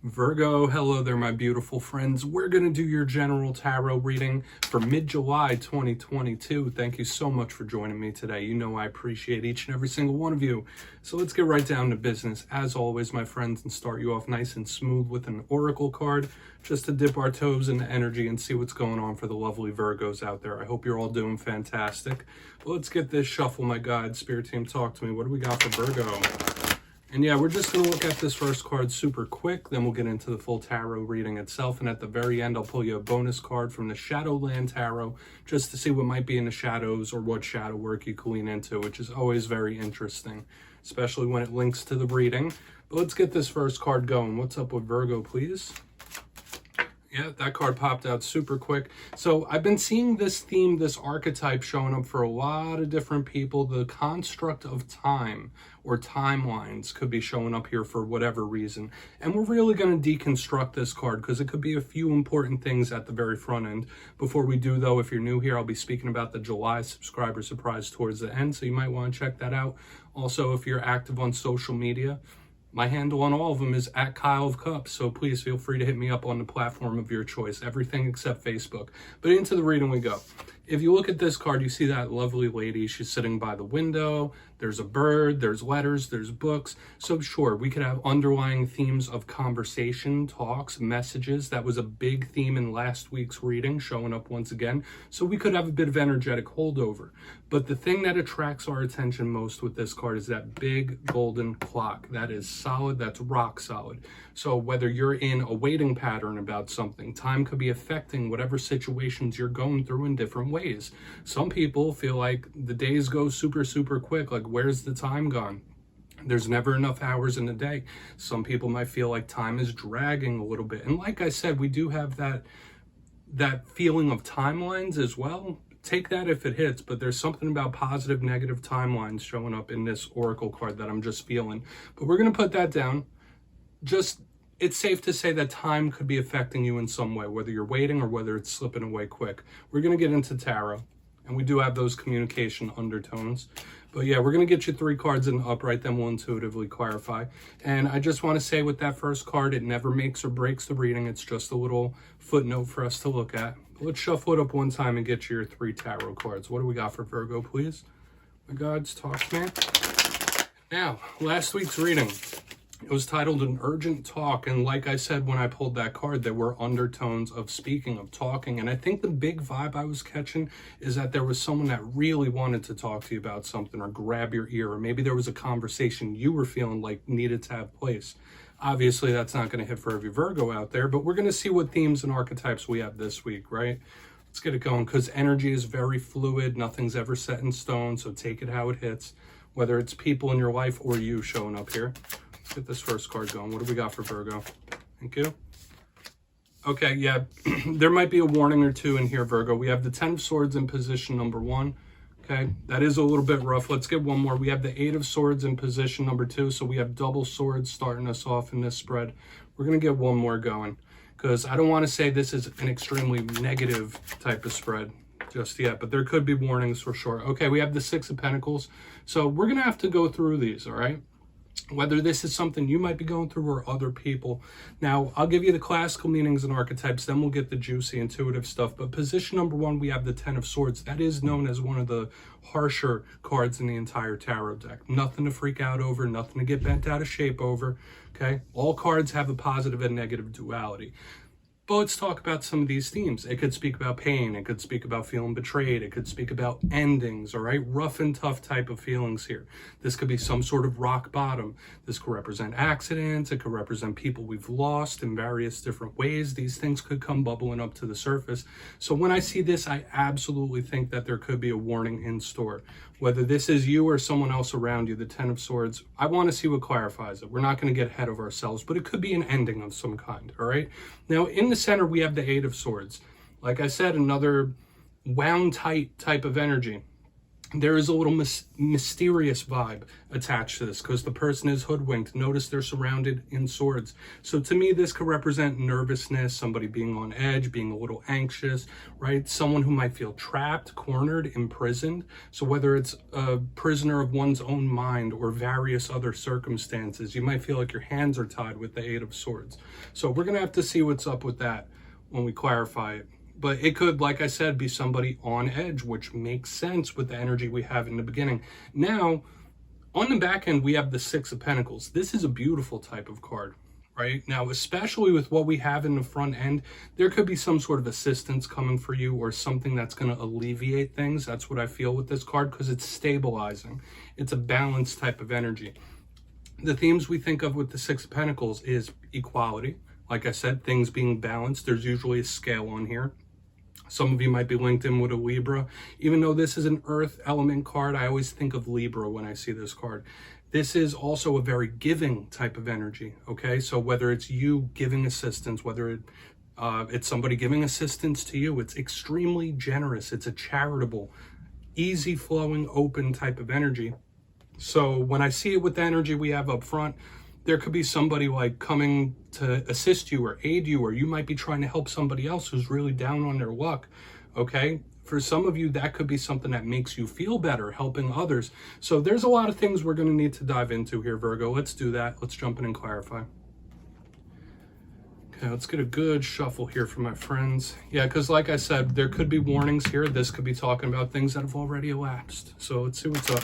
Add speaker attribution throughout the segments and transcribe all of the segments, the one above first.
Speaker 1: Virgo, hello there, my beautiful friends. We're going to do your general tarot reading for mid-July 2022. Thank you so much for joining me today. You know I appreciate each and every single one of you. So let's get right down to business. As always, my friends, and start you off nice and smooth with an oracle card, just to dip our toes into energy and see what's going on for the lovely Virgos out there. I hope you're all doing fantastic. But let's get this shuffle, my guide. Spirit team, talk to me. What do we got for Virgo? And yeah, we're just going to look at this first card super quick, then we'll get into the full tarot reading itself. And at the very end, I'll pull you a bonus card from the Shadowland Tarot, just to see what might be in the shadows or what shadow work you can lean into, which is always very interesting, especially when it links to the reading. But let's get this first card going. What's up with Virgo, please? Yeah, that card popped out super quick. So I've been seeing this theme, this archetype showing up for a lot of different people. The construct of time or timelines could be showing up here for whatever reason. And we're really going to deconstruct this card because it could be a few important things at the very front end. Before we do, though, if you're new here, I'll be speaking about the July subscriber surprise towards the end. So you might want to check that out. Also, if you're active on social media, my handle on all of them is at kyleofcupsoracle, so please feel free to hit me up on the platform of your choice, everything except Facebook. But into the reading we go. If you look at this card, you see that lovely lady. She's sitting by the window. There's a bird, there's letters, there's books. So sure, we could have underlying themes of conversation, talks, messages. That was a big theme in last week's reading, showing up once again. So we could have a bit of energetic holdover. But the thing that attracts our attention most with this card is that big golden clock. That is solid, that's rock solid. So whether you're in a waiting pattern about something, time could be affecting whatever situations you're going through in different ways. Some people feel like the days go super, super quick. Like, where's the time gone? There's never enough hours in a day. Some people might feel like time is dragging a little bit. And like I said, we do have that feeling of timelines as well. Take that if it hits, but there's something about positive, negative timelines showing up in this oracle card that I'm just feeling. But we're going to put that down. It's safe to say that time could be affecting you in some way, whether you're waiting or whether it's slipping away quick. We're going to get into tarot, and we do have those communication undertones. But yeah, we're going to get you 3 cards in the upright, then we'll intuitively clarify. And I just want to say with that first card, it never makes or breaks the reading. It's just a little footnote for us to look at. But let's shuffle it up one time and get you your 3 tarot cards. What do we got for Virgo, please? My gods, talk to me. Now, last week's reading, it was titled An Urgent Talk, and like I said when I pulled that card, there were undertones of speaking, of talking, and I think the big vibe I was catching is that there was someone that really wanted to talk to you about something or grab your ear, or maybe there was a conversation you were feeling like needed to have place. Obviously, that's not going to hit for every Virgo out there, but we're going to see what themes and archetypes we have this week, right? Let's get it going, because energy is very fluid. Nothing's ever set in stone, so take it how it hits, whether it's people in your life or you showing up here. Let's get this first card going. What do we got for Virgo? Thank you. Okay, yeah, there might be a warning or two in here, Virgo. We have the 10 of Swords in position number 1. Okay, that is a little bit rough. Let's get one more. We have the 8 of Swords in position number 2. So we have double swords starting us off in this spread. We're going to get one more going because I don't want to say this is an extremely negative type of spread just yet, but there could be warnings for sure. Okay, we have the 6 of Pentacles. So we're going to have to go through these, all right? Whether this is something you might be going through or other people. Now, I'll give you the classical meanings and archetypes, then we'll get the juicy intuitive stuff. But position number 1, we have the 10 of Swords. That is known as one of the harsher cards in the entire tarot deck. Nothing to freak out over, nothing to get bent out of shape over, okay? All cards have a positive and negative duality. But let's talk about some of these themes. It could speak about pain. It could speak about feeling betrayed. It could speak about endings, all right? Rough and tough type of feelings here. This could be some sort of rock bottom. This could represent accidents. It could represent people we've lost in various different ways. These things could come bubbling up to the surface. So when I see this, I absolutely think that there could be a warning in store. Whether this is you or someone else around you, the 10 of Swords, I want to see what clarifies it. We're not going to get ahead of ourselves, but it could be an ending of some kind, all right? Now, in the center, we have the 8 of Swords. Like I said, another wound tight type of energy. there is a little mysterious vibe attached to this because the person is hoodwinked. Notice they're surrounded in swords. So to me, this could represent nervousness, somebody being on edge, being a little anxious, right? Someone who might feel trapped, cornered, imprisoned. So whether it's a prisoner of one's own mind or various other circumstances, you might feel like your hands are tied with the Eight of Swords. So we're going to have to see what's up with that when we clarify it. But it could, like I said, be somebody on edge, which makes sense with the energy we have in the beginning. Now, on the back end, we have the Six of Pentacles. This is a beautiful type of card, right? Now, especially with what we have in the front end, there could be some sort of assistance coming for you or something that's going to alleviate things. That's what I feel with this card because it's stabilizing. It's a balanced type of energy. The themes we think of with the Six of Pentacles is equality. Like I said, things being balanced. There's usually a scale on here. Some of you might be linked in with a Libra. Even though this is an earth element card, I always think of Libra when I see this card. This is also a very giving type of energy, okay? So whether it's you giving assistance, whether it's somebody giving assistance to you, it's extremely generous. It's a charitable, easy flowing, open type of energy. So when I see it with the energy we have up front, there could be somebody like coming to assist you or aid you, or you might be trying to help somebody else who's really down on their luck, okay? For some of you, that could be something that makes you feel better, helping others. So there's a lot of things we're going to need to dive into here, Virgo. Let's do that. Let's jump in and clarify. Okay, let's get a good shuffle here for my friends. Yeah, because like I said, there could be warnings here. This could be talking about things that have already elapsed. So let's see what's up.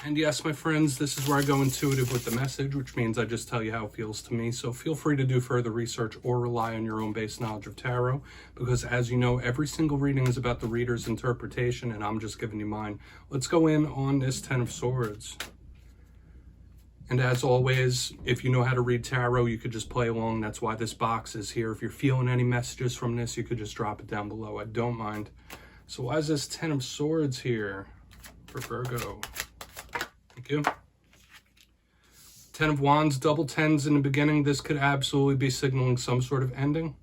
Speaker 1: And yes, my friends, this is where I go intuitive with the message, which means I just tell you how it feels to me. So feel free to do further research or rely on your own base knowledge of tarot, because as you know, every single reading is about the reader's interpretation, and I'm just giving you mine. Let's go in on this Ten of Swords. And as always, if you know how to read tarot, you could just play along. That's why this box is here. If you're feeling any messages from this, you could just drop it down below. I don't mind. So why is this Ten of Swords here for Virgo? Thank you. Ten of Wands, double tens in the beginning. This could absolutely be signaling some sort of ending,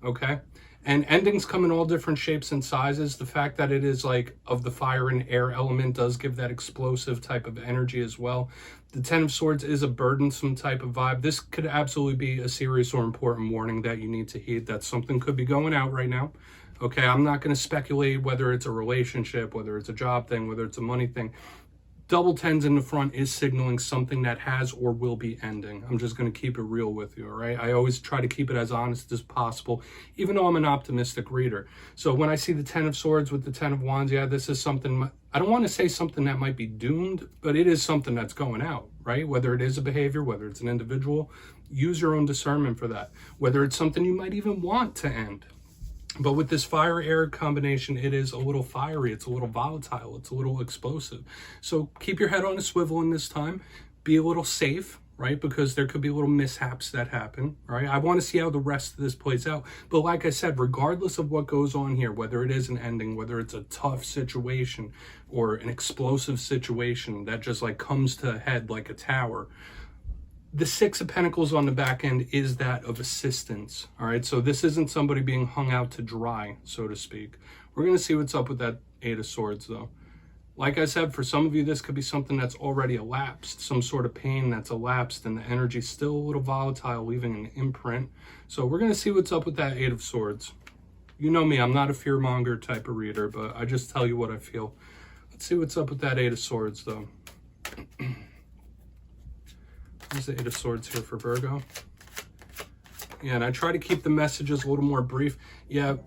Speaker 1: okay? And endings come in all different shapes and sizes. The fact that it is like of the fire and air element does give that explosive type of energy as well. The Ten of Swords is a burdensome type of vibe. This could absolutely be a serious or important warning that you need to heed, that something could be going out right now. Okay, I'm not going to speculate whether it's a relationship, whether it's a job thing, whether it's a money thing. Double tens in the front is signaling something that has or will be ending. I'm just going to keep it real with you, all right? I always try to keep it as honest as possible, even though I'm an optimistic reader. So when I see the Ten of Swords with the Ten of Wands, yeah, this is something, I don't want to say something that might be doomed, but it is something that's going out, right? Whether it is a behavior, whether it's an individual, use your own discernment for that. Whether it's something you might even want to end. But with this fire-air combination, it is a little fiery, it's a little volatile, it's a little explosive. So keep your head on a swivel in this time. Be a little safe, right? Because there could be little mishaps that happen, right? I want to see how the rest of this plays out. But like I said, regardless of what goes on here, whether it is an ending, whether it's a tough situation or an explosive situation that just like comes to a head like a tower, the Six of Pentacles on the back end is that of assistance, all right? So this isn't somebody being hung out to dry, so to speak. We're going to see what's up with that Eight of Swords, though. Like I said, for some of you, this could be something that's already elapsed, some sort of pain that's elapsed, and the energy's still a little volatile, leaving an imprint. So we're going to see what's up with that Eight of Swords. You know me, I'm not a fearmonger type of reader, but I just tell you what I feel. Let's see what's up with that Eight of Swords, though. There's the Eight of Swords here for Virgo. Yeah, and I try to keep the messages a little more brief. Yeah,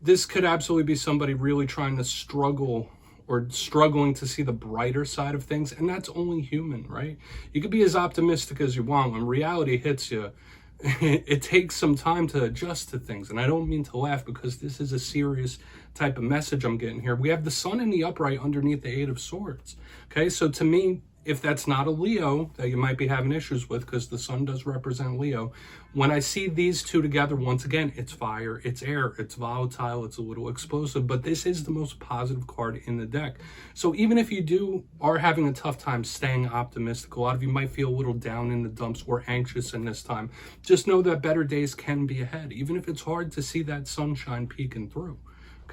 Speaker 1: this could absolutely be somebody really trying to struggle or struggling to see the brighter side of things, and that's only human, right? You could be as optimistic as you want. When reality hits you, it takes some time to adjust to things, and I don't mean to laugh because this is a serious type of message I'm getting here. We have the Sun in the upright underneath the Eight of Swords, okay? So to me, if that's not a Leo that you might be having issues with, because the Sun does represent Leo, when I see these two together, once again, it's fire, it's air, it's volatile, it's a little explosive, but this is the most positive card in the deck. So even if you are having a tough time staying optimistic, a lot of you might feel a little down in the dumps or anxious in this time, just know that better days can be ahead, even if it's hard to see that sunshine peeking through.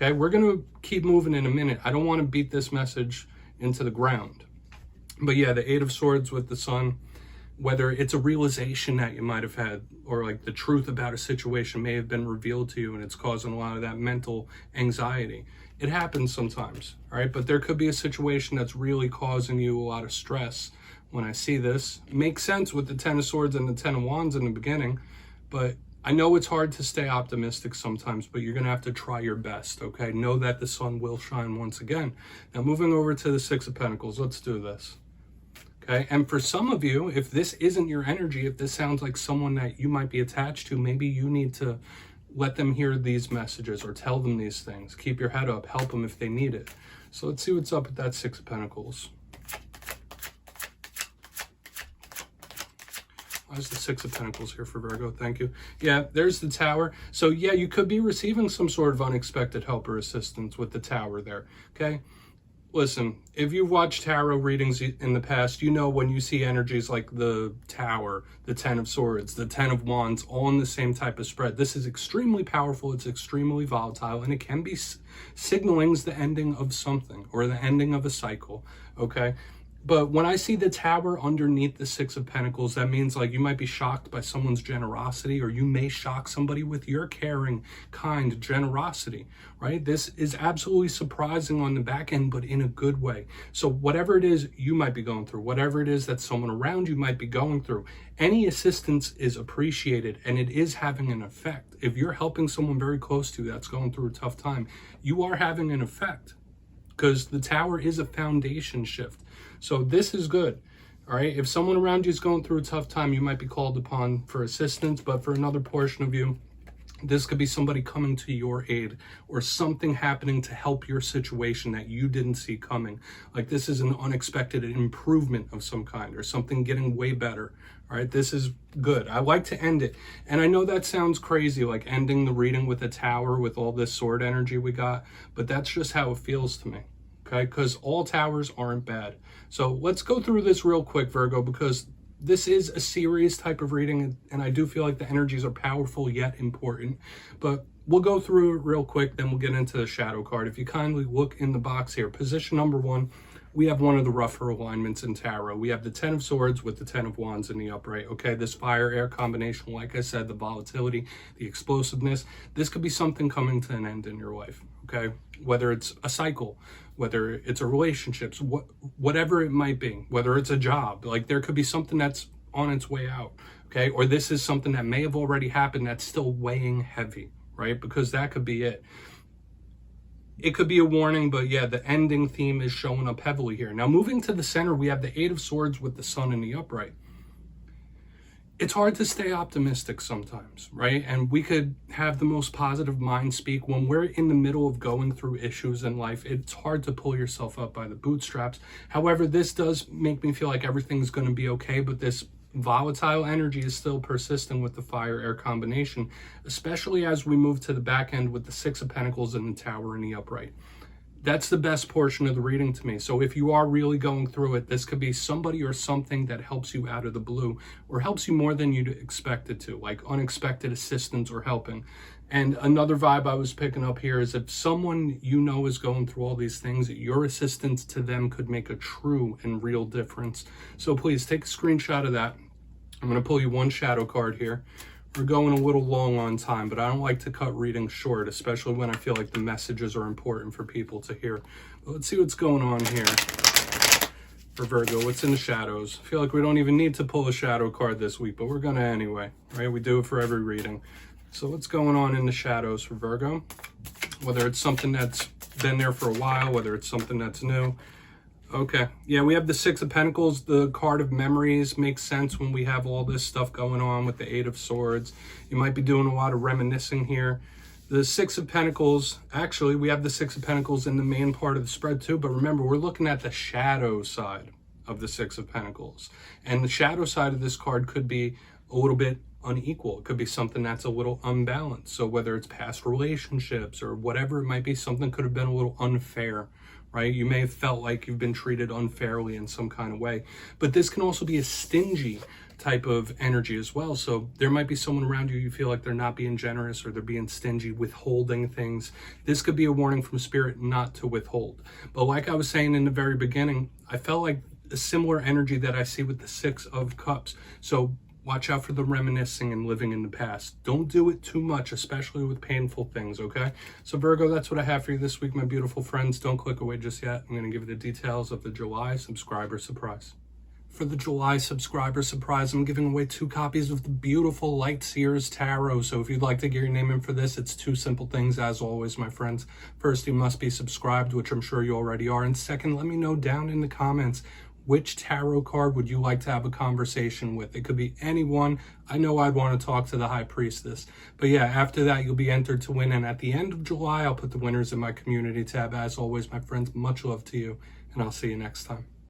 Speaker 1: Okay, we're going to keep moving in a minute. I don't want to beat this message into the ground. But yeah, the Eight of Swords with the Sun, whether it's a realization that you might have had, or like the truth about a situation may have been revealed to you and it's causing a lot of that mental anxiety. It happens sometimes, all right? But there could be a situation that's really causing you a lot of stress. When I see this, it makes sense with the Ten of Swords and the Ten of Wands in the beginning, but I know it's hard to stay optimistic sometimes, but you're going to have to try your best, okay? Know that the sun will shine once again. Now, moving over to the Six of Pentacles, let's do this. Okay, and for some of you, if this isn't your energy, if this sounds like someone that you might be attached to, maybe you need to let them hear these messages or tell them these things. Keep your head up, help them if they need it. So let's see what's up with that Six of Pentacles. Why is the Six of Pentacles here for Virgo? Thank you. Yeah, there's the Tower. So yeah, you could be receiving some sort of unexpected help or assistance with the Tower there, okay? Listen, if you've watched tarot readings in the past, you know when you see energies like the Tower, the Ten of Swords, the Ten of Wands, all in the same type of spread, this is extremely powerful, it's extremely volatile, and it can be signaling the ending of something or the ending of a cycle, okay? But when I see the Tower underneath the Six of Pentacles, that means like you might be shocked by someone's generosity, or you may shock somebody with your caring, kind generosity, right? This is absolutely surprising on the back end, but in a good way. So whatever it is you might be going through, whatever it is that someone around you might be going through, any assistance is appreciated and it is having an effect. If you're helping someone very close to you that's going through a tough time, you are having an effect, because the Tower is a foundation shift. So this is good, all right? If someone around you is going through a tough time, you might be called upon for assistance, but for another portion of you, this could be somebody coming to your aid or something happening to help your situation that you didn't see coming. Like this is an unexpected improvement of some kind or something getting way better, all right? This is good. I like to end it. And I know that sounds crazy, like ending the reading with a Tower with all this sword energy we got, but that's just how it feels to me. Okay, because all towers aren't bad. So let's go through this real quick, Virgo, because this is a serious type of reading, and I do feel like the energies are powerful yet important. But we'll go through it real quick, then we'll get into the shadow card. If you kindly look in the box here, position number 1, we have one of the rougher alignments in tarot. We have the Ten of Swords with the Ten of Wands in the upright. Okay, this fire-air combination, like I said, the volatility, the explosiveness, this could be something coming to an end in your life, okay? Whether it's a cycle, whether it's a relationship, whatever it might be, whether it's a job, like there could be something that's on its way out, okay? Or this is something that may have already happened that's still weighing heavy, right? Because that could be it. It could be a warning, but yeah, the ending theme is showing up heavily here. Now, moving to the center, we have the Eight of Swords with the Sun in the upright. It's hard to stay optimistic sometimes, right? And we could have the most positive mind speak. When we're in the middle of going through issues in life, it's hard to pull yourself up by the bootstraps. However, this does make me feel like everything's going to be okay, but this volatile energy is still persistent with the fire-air combination, especially as we move to the back end with the Six of Pentacles and the Tower in the upright. That's the best portion of the reading to me. So if you are really going through it, this could be somebody or something that helps you out of the blue or helps you more than you'd expect it to, like unexpected assistance or helping. And another vibe I was picking up here is if someone you know is going through all these things, your assistance to them could make a true and real difference. So please take a screenshot of that. I'm going to pull you one shadow card here. We're going a little long on time, but I don't like to cut readings short, especially when I feel like the messages are important for people to hear. But let's see what's going on here for Virgo. What's in the shadows? I feel like we don't even need to pull a shadow card this week, but we're going to anyway, right? We do it for every reading. So what's going on in the shadows for Virgo? Whether it's something that's been there for a while, whether it's something that's new. Okay, yeah, we have the Six of Pentacles, the card of memories. Makes sense when we have all this stuff going on with the Eight of Swords. You might be doing a lot of reminiscing here. The Six of Pentacles, actually, we have the Six of Pentacles in the main part of the spread too, but remember, we're looking at the shadow side of the Six of Pentacles. And the shadow side of this card could be a little bit unequal. It could be something that's a little unbalanced. So whether it's past relationships or whatever it might be, something could have been a little unfair, right? You may have felt like you've been treated unfairly in some kind of way. But this can also be a stingy type of energy as well. So there might be someone around you feel like they're not being generous or they're being stingy, withholding things. This could be a warning from spirit not to withhold. But like I was saying in the very beginning, I felt like a similar energy that I see with the Six of Cups. So watch out for the reminiscing and living in the past. Don't do it too much, especially with painful things, okay? So Virgo, that's what I have for you this week, my beautiful friends. Don't click away just yet. I'm going to give you the details of the July subscriber surprise. For the July subscriber surprise, I'm giving away 2 copies of the beautiful Light Seers Tarot. So if you'd like to get your name in for this, it's 2 simple things, as always, my friends. First, you must be subscribed, which I'm sure you already are. And second, let me know down in the comments, which tarot card would you like to have a conversation with? It could be anyone. I know I'd want to talk to the High Priestess. But yeah, after that, you'll be entered to win. And at the end of July, I'll put the winners in my community tab. As always, my friends, much love to you. And I'll see you next time.